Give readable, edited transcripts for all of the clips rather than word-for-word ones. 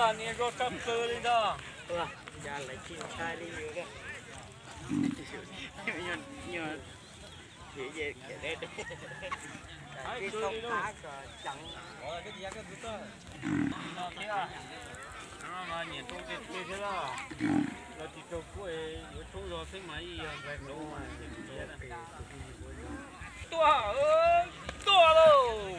là nghe cho chấp cơ đi đó. Giờ lại chim sai đi rồi đó. Nhưng chỉ về cái đấy. Cái không phá rồi chẳng. Rồi cái gì cái thứ đó. Nó kia. Nó mà nhìn tôi cái thế đó. Là chỉ cho cuối yếu tố rồi thế mà gì vậy đâu mà. Tua ơi, tua đâu.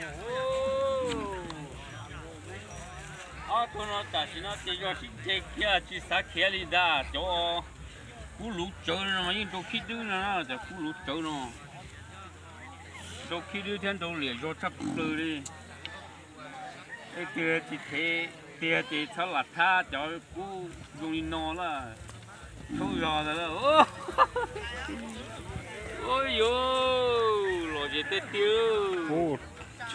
Tôi nó ta chỉ nó chỉ cho cái kia chỉ sát kia đi đã cho cú lũ chơi nó mà những chỗ khi đưa nó là cú lũ chơi nó chỗ khi đưa thiên đâu liền cho chấp từ đi cái kia thì thế kia thì sao là tha cho cú dùng đi nó là không rõ rồi ôi yo rồi gì tết tiêu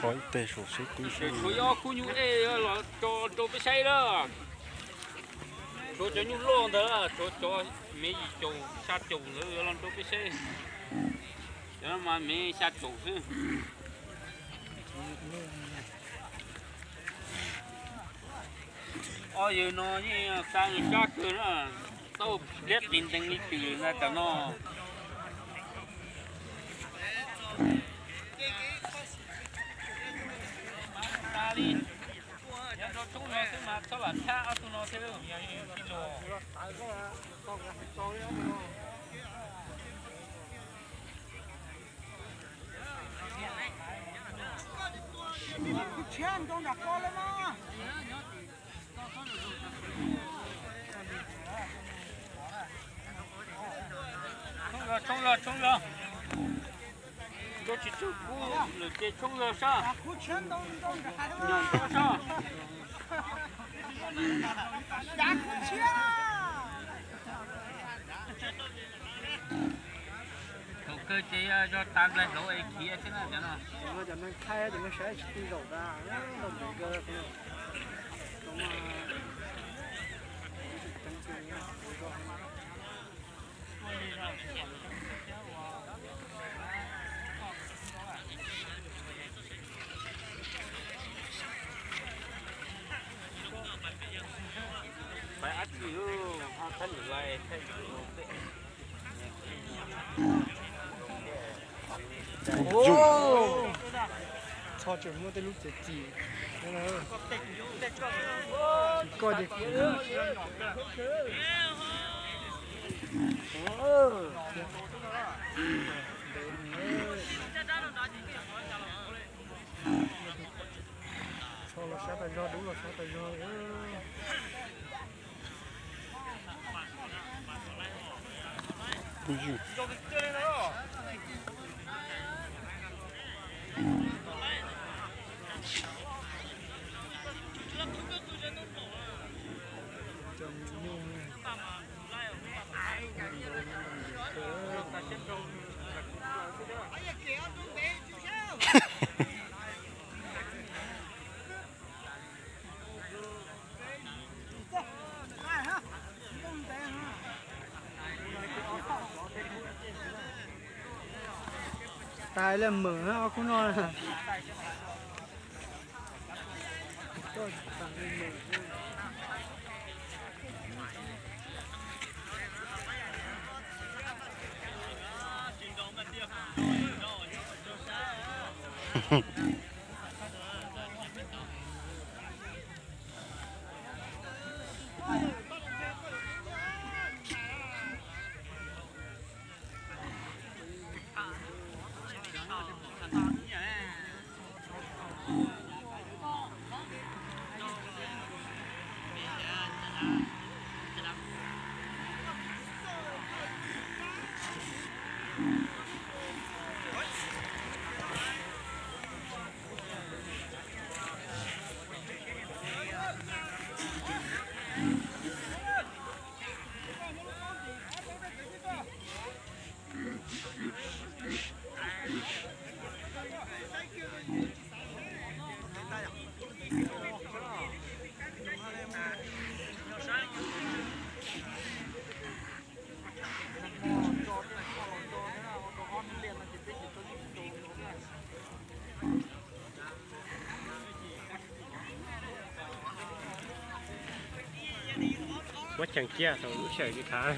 chói tê sổ xí tí xí số yo khu nhũ ê là cho cái xe đó cho nhũ lon đó cho mấy gì cho sát chậu nữa làm cho cái xe cho mà mấy sát chậu chứ giờ nó như sang sát cơ nó tao biết tin tình đi từ ra cho nó đi nhà nó chúng nó thế mà sao là tha tụi nó thế đâu kilo Chen trong đặt con lên mà.冲了，都去走步，那这冲了啥？chen đông cái娘多少？呀，chen đầu cơ chế cho tan lại lỗ ấy kia thế nào cho nó cho nó khai cho nó sẽ đi rồi ra nó đầu cơ phải ăn nhiều họ thân lại thay Ô, cho chuyện mua tới lúc chết gì, coi được cho nó sát tay do đúng là sát tay do bùi dụ tài là mở nó không nói quá chẳng kia sao lúc chơi cái khá